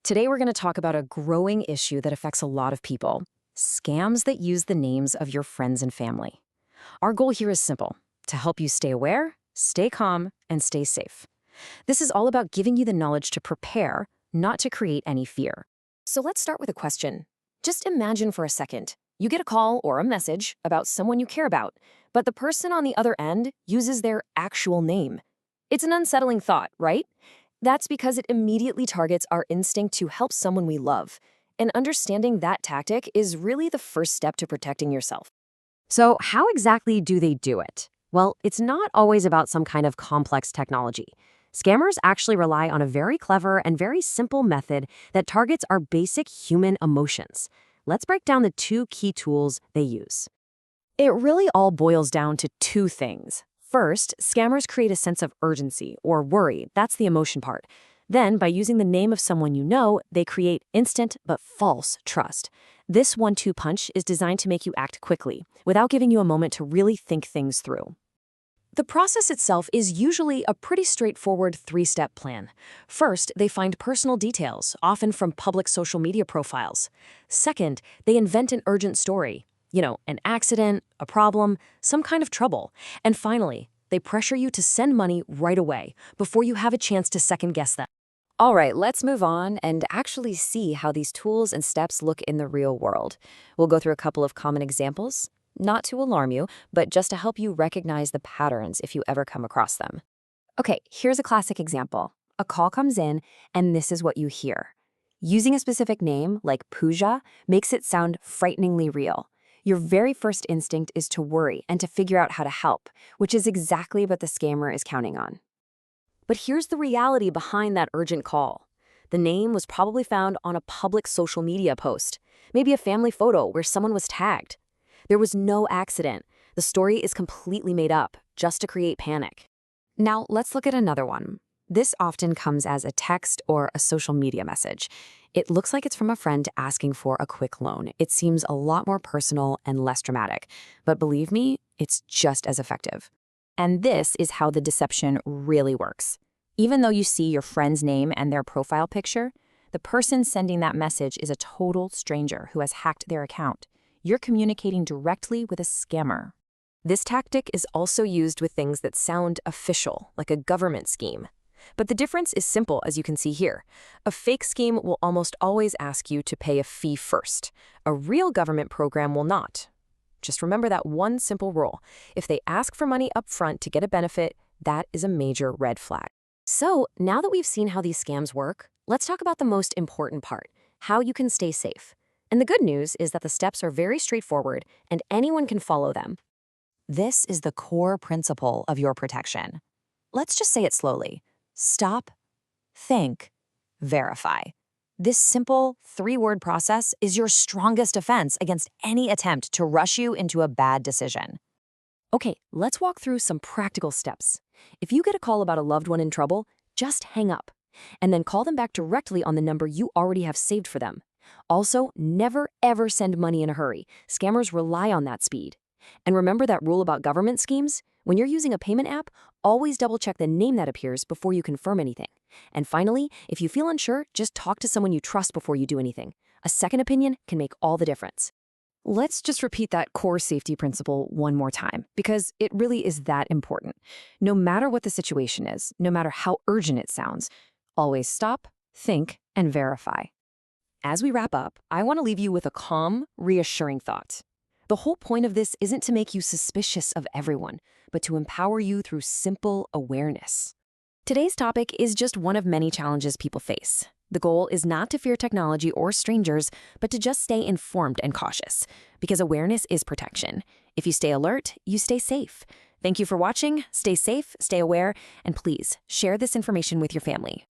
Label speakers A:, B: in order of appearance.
A: Today, we're going to talk about a growing issue that affects a lot of people: scams that use the names of your friends and family. Our goal here is simple: to help you stay aware, stay calm, and stay safe. This is all about giving you the knowledge to prepare, not to create any fear. So let's start with a question. Just imagine for a second. You get a call or a message about someone you care about, but the person on the other end uses their actual name. It's an unsettling thought, right? That's because it immediately targets our instinct to help someone we love. And understanding that tactic is really the first step to protecting yourself. So how exactly do they do it? Well, it's not always about some kind of complex technology. Scammers actually rely on a very clever and very simple method that targets our basic human emotions. Let's break down the two key tools they use. It really all boils down to two things. First, scammers create a sense of urgency or worry. That's the emotion part. Then, by using the name of someone you know, they create instant but false trust. This 1-2 punch is designed to make you act quickly, without giving you a moment to really think things through. The process itself is usually a pretty straightforward 3-step plan. First, they find personal details, often from public social media profiles. Second, they invent an urgent story. An accident, a problem, some kind of trouble. And finally, they pressure you to send money right away, before you have a chance to second-guess them. All right, let's move on and actually see how these tools and steps look in the real world. We'll go through a couple of common examples. Not to alarm you, but just to help you recognize the patterns if you ever come across them. Okay, here's a classic example. A call comes in, and this is what you hear. Using a specific name, like Pooja, makes it sound frighteningly real. Your very first instinct is to worry and to figure out how to help, which is exactly what the scammer is counting on. But here's the reality behind that urgent call. The name was probably found on a public social media post, maybe a family photo where someone was tagged. There was no accident. The story is completely made up, just to create panic. Now, let's look at another one. This often comes as a text or a social media message. It looks like it's from a friend asking for a quick loan. It seems a lot more personal and less dramatic. But believe me, it's just as effective. And this is how the deception really works. Even though you see your friend's name and their profile picture, the person sending that message is a total stranger who has hacked their account. You're communicating directly with a scammer. This tactic is also used with things that sound official, like a government scheme. But the difference is simple, as you can see here. A fake scheme will almost always ask you to pay a fee first. A real government program will not. Just remember that one simple rule. If they ask for money up front to get a benefit, that is a major red flag. So, now that we've seen how these scams work, let's talk about the most important part: how you can stay safe. And the good news is that the steps are very straightforward and anyone can follow them. This is the core principle of your protection. Let's just say it slowly. Stop, think, verify. This simple 3-word process is your strongest defense against any attempt to rush you into a bad decision. Okay, let's walk through some practical steps. If you get a call about a loved one in trouble, just hang up and then call them back directly on the number you already have saved for them. Also, never ever send money in a hurry. Scammers rely on that speed. And remember that rule about government schemes? When you're using a payment app, always double-check the name that appears before you confirm anything. And finally, if you feel unsure, just talk to someone you trust before you do anything. A second opinion can make all the difference. Let's just repeat that core safety principle one more time, because it really is that important. No matter what the situation is, no matter how urgent it sounds, always stop, think, and verify. As we wrap up, I want to leave you with a calm, reassuring thought. The whole point of this isn't to make you suspicious of everyone, but to empower you through simple awareness. Today's topic is just one of many challenges people face. The goal is not to fear technology or strangers, but to just stay informed and cautious, because awareness is protection. If you stay alert, you stay safe. Thank you for watching. Stay safe, stay aware, and please share this information with your family.